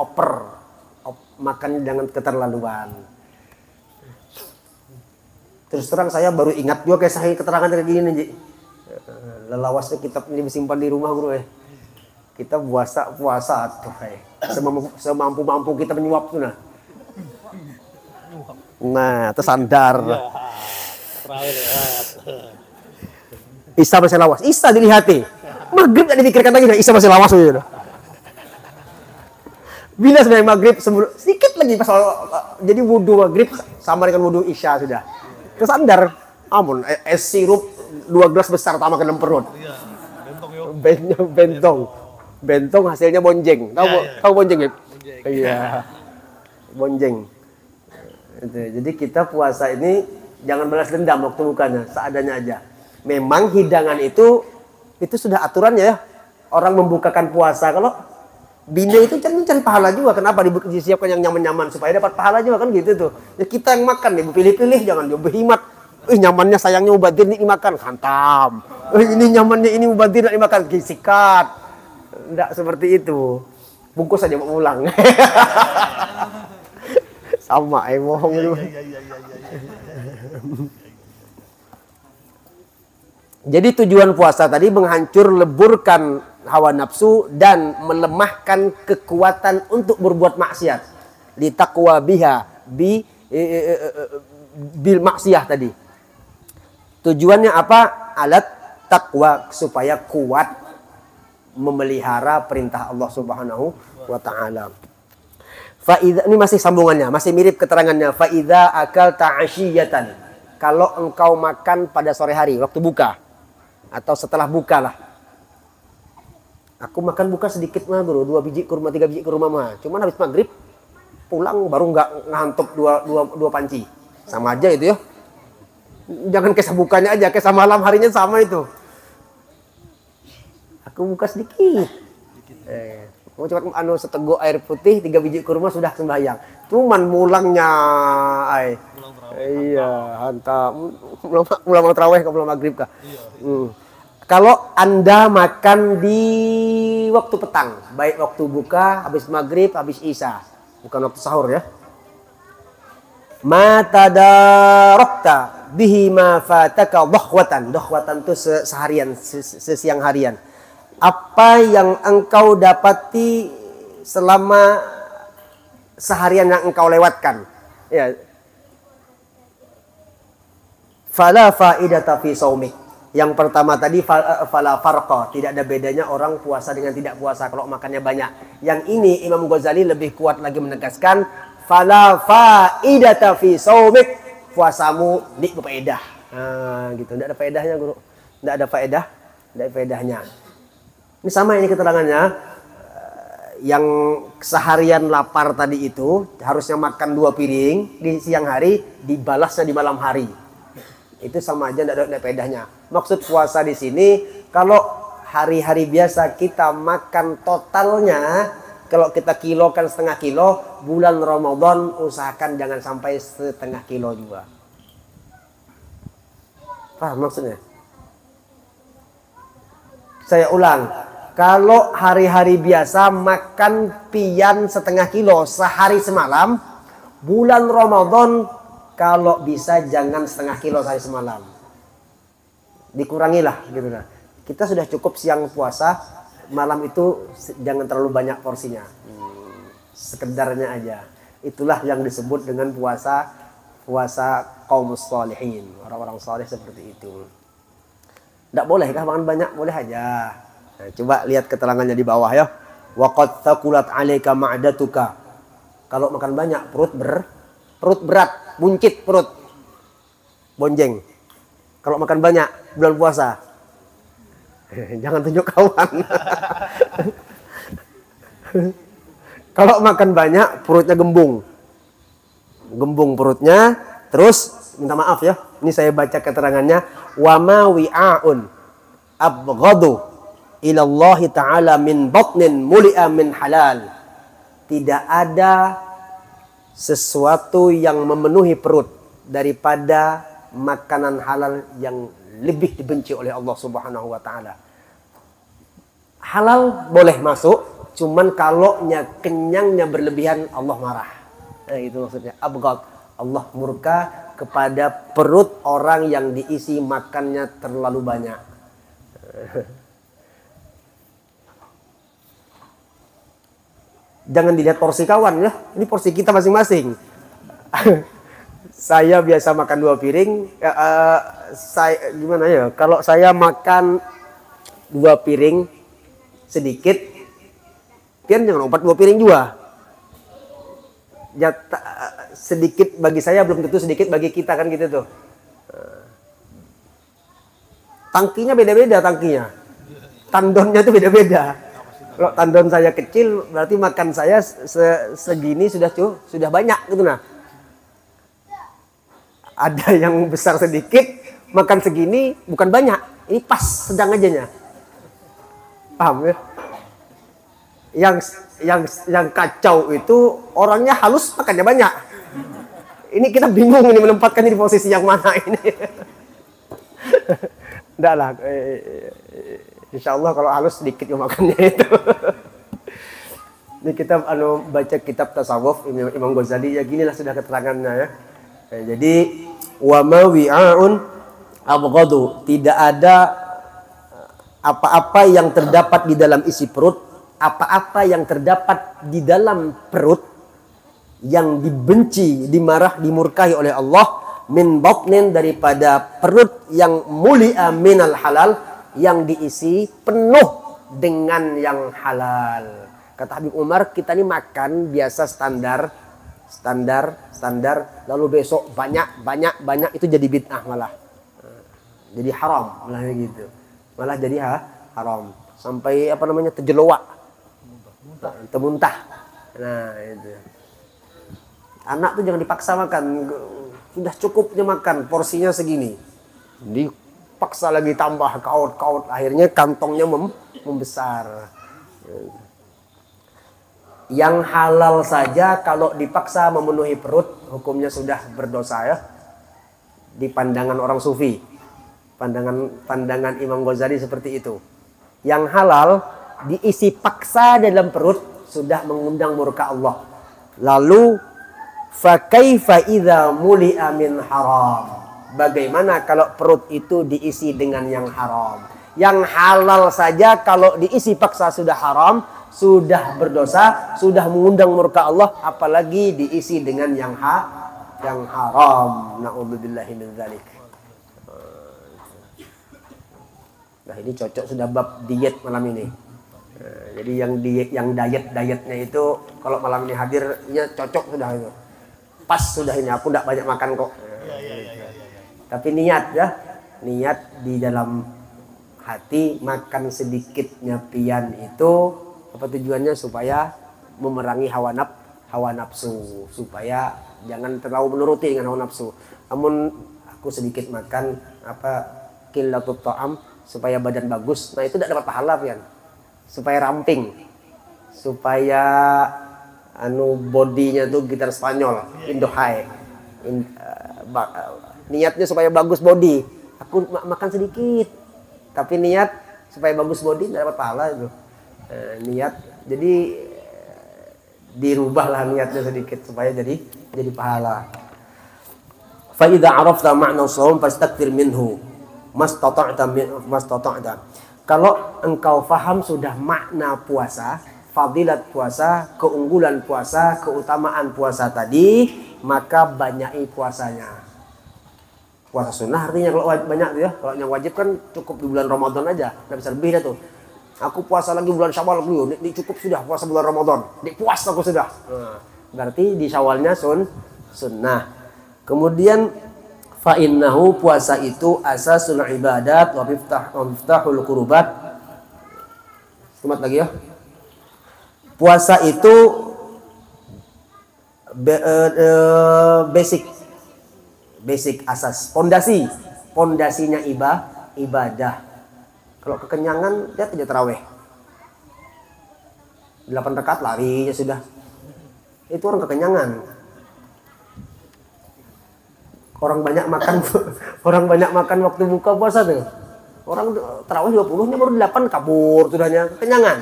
makan jangan keterlaluan. Terus terang saya baru ingat juga kayak saya keterangan kayak gini nih, lelawasnya kitab ini disimpan di rumah guru Kita puasa tuh semampu-mampu kita menyuap tuh nah tersandar. Isa masih lawas. Isa dilihati. Maghrib tak dipikirkan lagi. Isa masih lawas. Bila sebenarnya maghrib sedikit lagi pas jadi wudhu maghrib sama dengan wudhu isya sudah. Kesandar. Amun es sirup 2 gelas besar tambah ke dalam perut. Bentong hasilnya bonjeng. Tahu bonjeng ya? Iya. Bonjeng. Jadi kita puasa ini jangan balas dendam waktu bukanya, seadanya aja. Memang hidangan itu sudah aturannya ya. Orang membukakan puasa kalau bina itu cari pahala juga. Kenapa disiapkan yang nyaman-nyaman supaya dapat pahala juga kan gitu tuh. Ya kita yang makan nih, pilih-pilih jangan berhemat. Nyamannya sayangnya mubadir nih dimakan, hantam. Ini nyamannya ini mubadir nak dimakan, sikat. Enggak seperti itu. Bungkus aja mau pulang. Sama bohong itu. Jadi tujuan puasa tadi menghancur leburkan hawa nafsu dan melemahkan kekuatan untuk berbuat maksiat. Li taqwa biha bil maksiyah tadi. Tujuannya apa? Alat takwa supaya kuat memelihara perintah Allah Subhanahu wa taala. Faida ini masih sambungannya, masih mirip keterangannya. Faida akal ta'ashiyatan. Kalau engkau makan pada sore hari waktu buka atau setelah buka lah. Aku makan buka sedikit mah bro, 2 biji kurma 3 biji kurma mah. Cuman habis maghrib pulang baru nggak ngantuk 2 panci. Sama aja itu ya. Jangan kisah bukanya aja, kisah malam harinya sama itu. Aku buka sedikit. Mau cuma seteguk air putih 3 biji kurma sudah sembahyang. Cuman mulangnya iya, hantam. Mulai tarawih ke belum maghrib kah? Kalau Anda makan di waktu petang, baik waktu buka, habis maghrib, habis isya, bukan waktu sahur ya. Ma tadarakta bihi ma fataka dhahwatan. Dhahwatan itu seharian, sesiang harian. Apa yang engkau dapati selama seharian yang engkau lewatkan. Ya. Fala faidata fi shaumik. Yang pertama tadi fala farqa, tidak ada bedanya orang puasa dengan tidak puasa kalau makannya banyak. Yang ini Imam Ghazali lebih kuat lagi menegaskan fala faidata fi shaumik, puasamu tidak berfaedah. Nah, gitu. Tidak ada faedahnya, Guru. Tidak ada faedah, tidak ada faedahnya. Ini sama ini keterangannya. Yang seharian lapar tadi itu harusnya makan 2 piring di siang hari, dibalasnya di malam hari. Itu sama aja, tidak ada faedahnya. Maksud puasa di sini, kalau hari-hari biasa kita makan totalnya, kalau kita kilokan setengah kilo, bulan Ramadan usahakan jangan sampai setengah kilo juga. Paham maksudnya? Saya ulang, kalau hari-hari biasa makan pian setengah kilo sehari semalam, bulan Ramadan kalau bisa jangan setengah kilo sehari semalam. Dikurangilah gitu lah. Kita sudah cukup siang puasa, malam itu jangan terlalu banyak porsinya. Sekedarnya aja. Itulah yang disebut dengan puasa kaum sholihin, orang-orang saleh seperti itu. Tidak boleh kah makan banyak? Boleh aja. Nah, coba lihat keterangannya di bawah ya. Wa qad thaqulat 'alaika ma'datuka. Kalau makan banyak perut berat, buncit perut. Bonjeng. Kalau makan banyak bulan puasa. Jangan tunjuk kawan. Kalau makan banyak perutnya gembung. Gembung perutnya, terus minta maaf ya. Ini saya baca keterangannya, wa ma wi'aun abghadu ila Allah taala min batnin muli'a min halal. Tidak ada sesuatu yang memenuhi perut daripada makanan halal yang lebih dibenci oleh Allah Subhanahu wa taala. Halal boleh masuk, cuman kalau kenyangnya berlebihan Allah marah. Nah, itu maksudnya abghad. Allah murka kepada perut orang yang diisi makannya terlalu banyak. Jangan dilihat porsi kawan ya, ini porsi kita masing-masing. Saya biasa makan 2 piring. Saya gimana ya? Kalau saya makan 2 piring sedikit, pian jangan 2 piring juga. Sedikit bagi saya belum tentu sedikit bagi kita kan gitu tuh. Tangkinya beda-beda tangkinya. Tandonnya tuh beda-beda. Kalau tandon saya kecil berarti makan saya segini sudah banyak gitu nah. Ada yang besar sedikit, makan segini bukan banyak. Ini pas sedang ajanya. Paham ya? Yang kacau itu orangnya halus makannya banyak. Ini kita bingung ini menempatkan di posisi yang mana ini. Enggak lah. Insya Allah kalau halus sedikit makannya itu. Ini kita baca kitab tasawuf Imam Ghazali ya ginilah sudah keterangannya ya. Jadi wa ma wi'aun abghadu, tidak ada apa-apa yang terdapat di dalam isi perut, apa-apa yang terdapat di dalam perut yang dibenci, dimurkai oleh Allah min batnin, daripada perut yang mulia minal halal, yang diisi penuh dengan yang halal. Kata Habib Umar, kita ini makan biasa standar, lalu besok banyak itu jadi bid'ah malah. Jadi haram malah gitu. Malah jadi haram. Sampai terjeloak. Termuntah. Nah, itu. Anak tuh jangan dipaksa makan. Sudah cukupnya makan, porsinya segini. Dipaksa lagi tambah kaut, akhirnya kantongnya membesar. Yang halal saja kalau dipaksa memenuhi perut, hukumnya sudah berdosa ya. Di pandangan orang sufi. Pandangan Imam Ghazali seperti itu. Yang halal diisi paksa dalam perut sudah mengundang murka Allah. Lalu fa kaifa idza muli'a min haram? Bagaimana kalau perut itu diisi dengan yang haram? Yang halal saja kalau diisi paksa sudah haram, sudah berdosa, sudah mengundang murka Allah, apalagi diisi dengan yang haram. Na'udzubillahi min dzalik. Nah, ini cocok sudah bab diet malam ini. Jadi yang dietnya itu kalau malam ini hadirnya cocok sudah itu. Pas sudah ini, aku tidak banyak makan kok. Tapi niat ya, niat di dalam hati makan sedikitnya pian itu apa tujuannya? Supaya memerangi hawa nafsu, supaya jangan terlalu menuruti dengan hawa nafsu. Namun aku sedikit makan qillatul ta'am supaya badan bagus. Nah, itu tidak dapat pahala pian. Supaya ramping, supaya bodinya tuh gitar Spanyol, Indo High. Niatnya supaya bagus body. Aku makan sedikit, tapi niat supaya bagus body tidak dapat pahala itu. Niat, jadi dirubahlah niatnya sedikit supaya jadi pahala. Fa idza arafta ma'na shaum fastakthir minhu mastata'ta. Kalau engkau faham sudah makna puasa, fadilat puasa, keunggulan puasa, keutamaan puasa tadi, maka banyaki puasanya. Puasa sunnah artinya kalau banyak ya. Kalau yang wajib kan cukup di bulan Ramadan aja, nggak bisa lebih dah tuh. Aku puasa lagi bulan Syawal dulu, ini cukup sudah puasa bulan Ramadan. Puas aku sudah. Berarti di Syawalnya sunnah. Kemudian fa innahu, puasa itu asasul ibadat wa miftahul qurubat. Semat lagi ya. Puasa itu basic asas, pondasinya ibadah. Kalau kekenyangan dia tidak tarawih. 8 rakaat lari ya sudah. Itu orang kekenyangan. Orang banyak makan orang banyak makan waktu buka puasa tuh. Orang tarawih 20 ini baru 8 kabur sudahnya, kenyangan.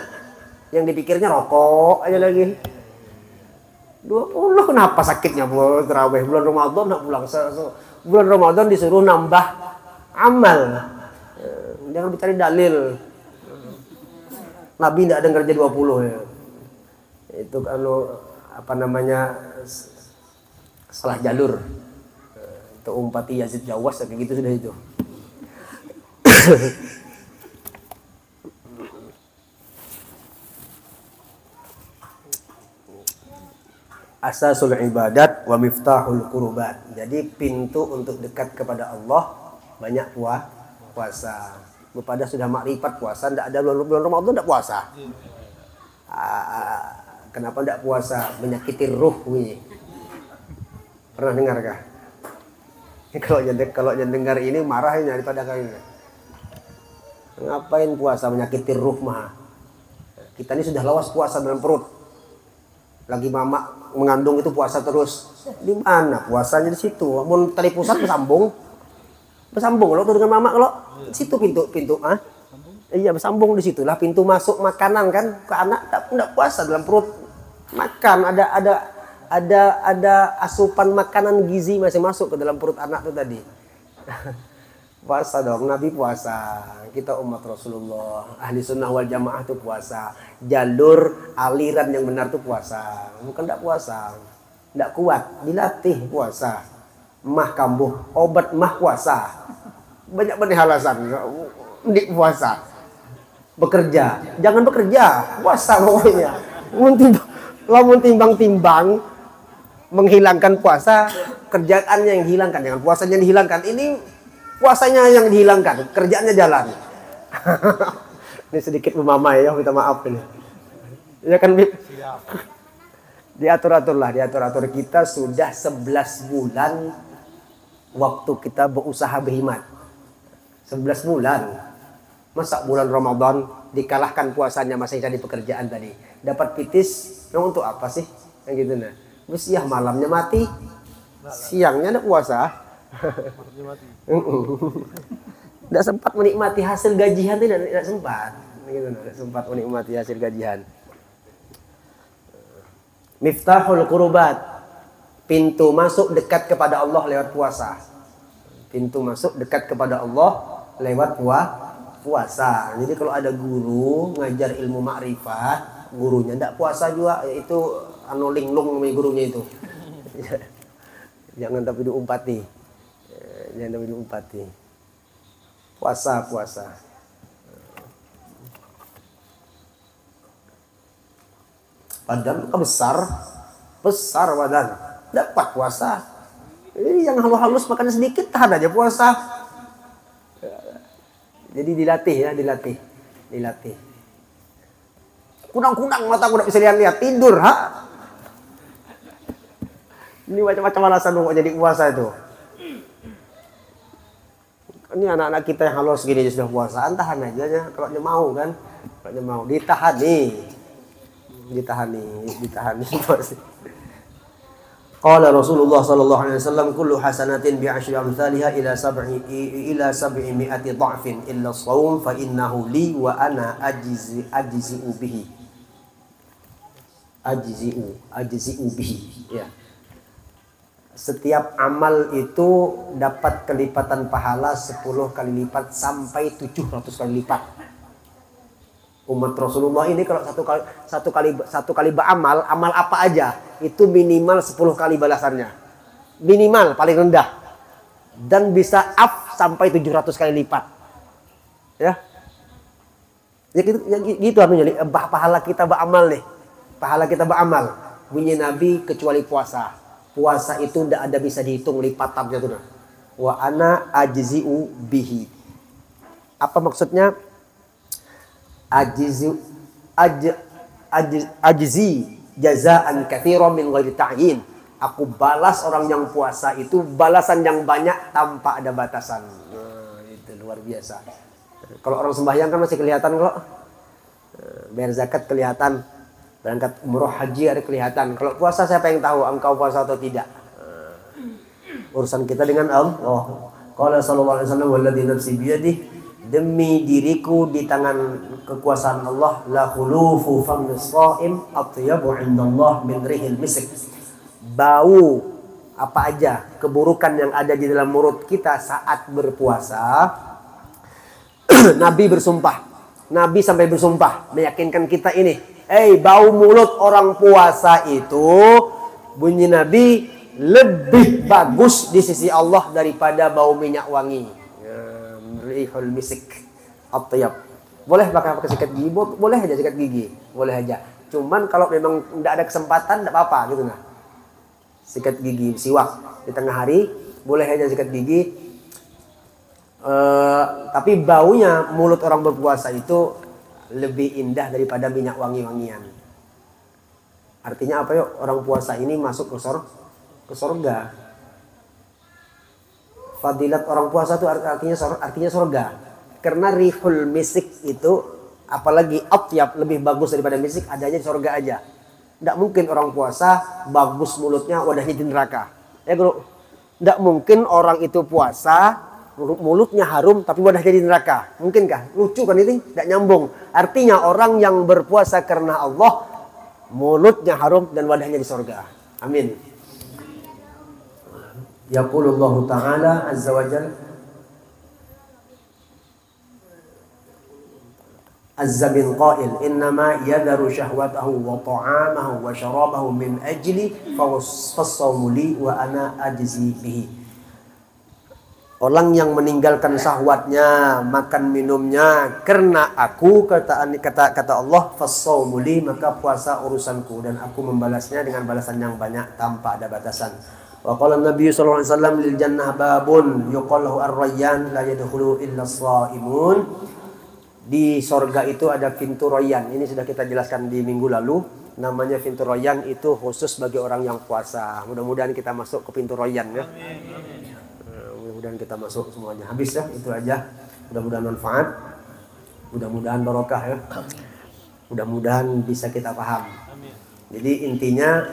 Yang dipikirnya rokok aja lagi. 20 kenapa sakitnya buat tarawih? Bulan Ramadan nak pulang. Bulan Ramadan disuruh nambah amal. Jangan dicari dalil. Nabi tidak dengar jadi 20 ya. Itu kalau apa namanya salah jalur. Itu umpati Yazid Jawas kayak gitu sudah itu. Asasul ibadat wa miftahul qurbat. Jadi pintu untuk dekat kepada Allah banyak puasa. Pada sudah makrifat puasa, tidak ada bulan Ramadan tidak puasa. Kenapa tidak puasa? Menyakiti ruh ini. Pernah dengar kah? Kalau yang dengar ini marahnya daripada kalian. Ngapain puasa menyakiti ruh mah? Kita ini sudah lawas puasa dalam perut. Lagi mama mengandung itu puasa terus. Di mana puasanya? Di situ. Mau tali pusat bersambung kalau dengan mama kalau situ pintu iya bersambung di situlah pintu masuk makanan kan ke anak tidak puasa dalam perut makan ada asupan makanan gizi masih masuk ke dalam perut anak itu tadi. Puasa dong, Nabi puasa, kita umat Rasulullah ahli sunnah wal jamaah itu puasa, jalur aliran yang benar itu puasa, bukan tidak puasa tidak kuat dilatih puasa. Mah kambuh, obat mah puasa. Banyak alasan di puasa. Bekerja, jangan bekerja, puasa pokoknya. Lamun timbang-timbang menghilangkan puasa, kerjaannya yang dihilangkan, jangan puasanya dihilangkan. Ini puasanya yang dihilangkan, kerjaannya jalan. Ini sedikit memamai ya, minta maaf ini. Ya kan, Bib? Diatur-atur kita sudah 11 bulan waktu kita berusaha berhemat. 11 bulan. Masa bulan Ramadan dikalahkan puasanya masih jadi pekerjaan tadi. Dapat pitis, untuk apa sih? Yang gitu nah. Terus ya malamnya mati. Siangnya ada puasa. Tidak sempat menikmati hasil gajian, tidak sempat. Gitu nah, tidak sempat menikmati hasil gajian. Miftahul qurbat. Pintu masuk dekat kepada Allah lewat puasa. Pintu masuk dekat kepada Allah lewat puasa. Jadi kalau ada guru ngajar ilmu makrifat, gurunya tidak puasa juga, itu linglung sama gurunya itu. Jangan tapi diumpati. Jangan tapi diumpati. Puasa. Badan besar badan. Dapat puasa. Ini yang halus makan sedikit tahan aja puasa. Jadi dilatih. Kunang-kunang mata aku tidak bisa lihat tidur, Ini macam-macam alasan mau jadi puasa itu. Ini anak-anak kita yang halus gini sudah puasaan, tahan aja kalau dia mau kan. Kalau dia mau ditahani. Qala Rasulullah sallallahu alaihi wasallam kullu hasanatin bi 'ashri amsalha ila 700 dha'fin illa shaum fa innahu li wa ana ajzi'u bihi. Ajzi'u bihi. Ya. Setiap amal itu dapat kelipatan pahala 10 kali lipat sampai 700 kali lipat. Umat Rasulullah ini kalau satu kali beramal, amal apa aja itu minimal 10 kali balasannya, minimal paling rendah, dan bisa up sampai 700 kali lipat, ya gitu artinya. Pahala kita beramal, bunyi Nabi, kecuali puasa itu tidak ada bisa dihitung lipatannya tuh. Wa ana ajzi'u bihi. Apa maksudnya? Ajzi jazaan katsiran min ghairi ta'yin. Aku balas orang yang puasa itu balasan yang banyak tanpa ada batasan. Nah, itu luar biasa. Kalau orang sembahyang kan masih kelihatan kok. Bayar zakat kelihatan. Berangkat umroh haji ada kelihatan. Kalau puasa siapa yang tahu engkau puasa atau tidak? urusan kita dengan Allah. Qala sallallahu alaihi wasallam walladzi nafsi biyadihi, demi diriku di tangan kekuasaan Allah, la khulufu famnis shaim atyabu indallah min rihil misk. Bau apa aja keburukan yang ada di dalam mulut kita saat berpuasa. Nabi bersumpah, Nabi sampai bersumpah meyakinkan kita ini, bau mulut orang puasa itu, bunyi Nabi, lebih bagus di sisi Allah daripada bau minyak wangi. Rihul misik at-tayyib. Boleh pakai sikat gigi, boleh aja sikat gigi, boleh aja. Cuman kalau memang tidak ada kesempatan, tidak apa-apa gitu nah. Sikat gigi, siwak di tengah hari, boleh aja sikat gigi. Tapi baunya mulut orang berpuasa itu lebih indah daripada minyak wangi-wangian. Artinya apa yuk? Orang puasa ini masuk ke surga. Fadilat orang puasa itu artinya surga. Karena rihul misik itu, apalagi atyab, lebih bagus daripada misik, adanya di surga aja. Tidak mungkin orang puasa bagus mulutnya, wadahnya di neraka. Ya bro, tidak mungkin orang itu puasa mulutnya harum tapi wadahnya di neraka. Mungkinkah? Lucu kan itu? Tidak nyambung. Artinya orang yang berpuasa karena Allah, mulutnya harum dan wadahnya di surga. Amin. Yaqulullahu ta'ala azza wa jalla, azza bin qail, innama yadharu syahwatahu wa ta'amahu wa syarabahu min ajli fassawmu li wa ana ajzi bihi. Orang yang meninggalkan syahwatnya, makan minumnya karena aku, kata Allah, fassawmu li, maka puasa urusanku dan aku membalasnya dengan balasan yang banyak tanpa ada batasan. Wa qala Nabi sallallahu alaihi wasallam, lil jannah babun yuqallahu ar-rayyan la yadkhulu illa as-shaimun. Di sorga itu ada pintu Rayyan. Ini sudah kita jelaskan di minggu lalu. Namanya pintu Rayyan itu khusus bagi orang yang puasa. Mudah-mudahan kita masuk ke pintu Rayyan ya. Mudah-mudahan kita masuk semuanya. Habis ya, itu aja. Mudah-mudahan manfaat. Mudah-mudahan barokah ya. Mudah-mudahan bisa kita paham. Jadi intinya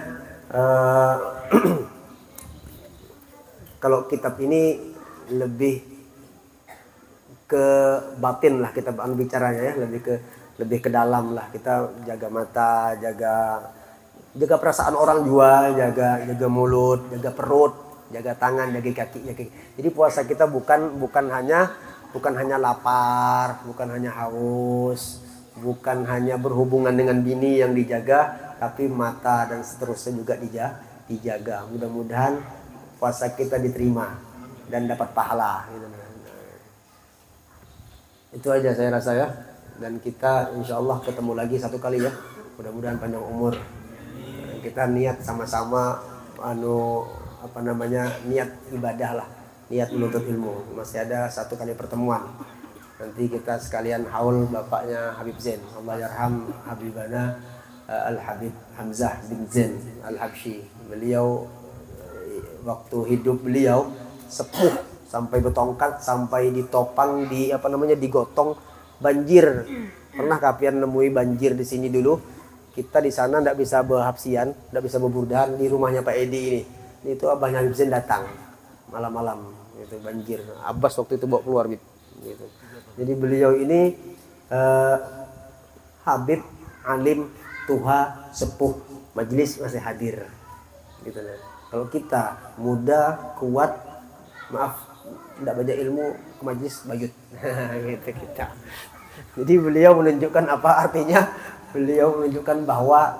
kalau kitab ini lebih ke batin lah kita bicaranya ya, lebih ke dalam lah. Kita jaga mata, jaga perasaan orang juga, jaga mulut, jaga perut, jaga tangan, jaga kaki. Jadi puasa kita bukan hanya lapar, bukan hanya haus, bukan hanya berhubungan dengan bini yang dijaga, tapi mata dan seterusnya juga dijaga. Mudah-mudahan puasa kita diterima dan dapat pahala gitu. Itu aja saya rasa ya. Dan kita insya Allah ketemu lagi satu kali ya. Mudah-mudahan panjang umur. Kita niat sama-sama niat ibadah lah, niat menuntut ilmu. Masih ada satu kali pertemuan. Nanti kita sekalian haul bapaknya Habib Zain, Allah yarham Habibana Al-Habib Hamzah bin Zain Al-Habsyi. Beliau waktu hidup beliau sepuh sampai bertongkat, sampai ditopang, digotong banjir. Pernah kapian nemui banjir di sini dulu. Kita di sana tidak bisa berhapsian, tidak bisa berburdahan di rumahnya Pak Edi ini. Itu abahnya Habib Zain datang malam-malam, gitu banjir. Abbas waktu itu bawa keluar gitu. Jadi beliau ini Habib, alim, tuha, sepuh, majelis masih hadir. Gitu. Kalau kita muda, kuat, maaf, tidak baca ilmu, ke majelis bayut. Gitu kita. Jadi beliau menunjukkan apa artinya? Beliau menunjukkan bahwa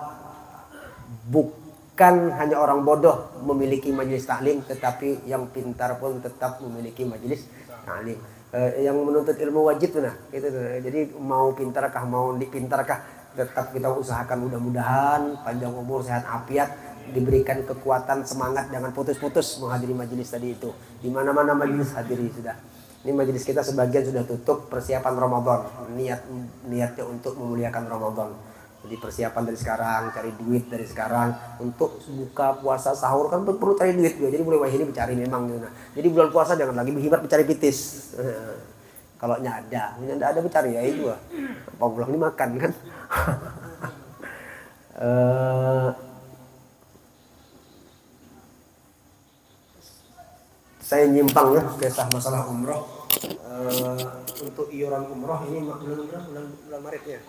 bukan hanya orang bodoh memiliki majelis taklim, tetapi yang pintar pun tetap memiliki majelis taklim. Yang menuntut ilmu wajib tuh nah, gitu. Jadi mau pintarkah, mau dipintarkah, tetap kita usahakan mudah-mudahan panjang umur, sehat afiat, diberikan kekuatan, semangat, jangan putus-putus menghadiri majelis tadi itu. Di mana-mana majelis hadiri sudah. Ini majelis kita sebagian sudah tutup persiapan Ramadan. Niatnya untuk memuliakan Ramadan. Jadi persiapan dari sekarang, cari duit dari sekarang untuk buka puasa sahur kan perlu cari duit juga. Jadi mulai wah ini mencari memang gitu. Nah. Jadi bulan puasa jangan lagi berhebat mencari pitis. Kalau nyada mencari ya itu. Apa pulang dimakan kan? saya nyimpang ya kisah masalah umroh. Untuk iuran umroh ini bulan Maret ya.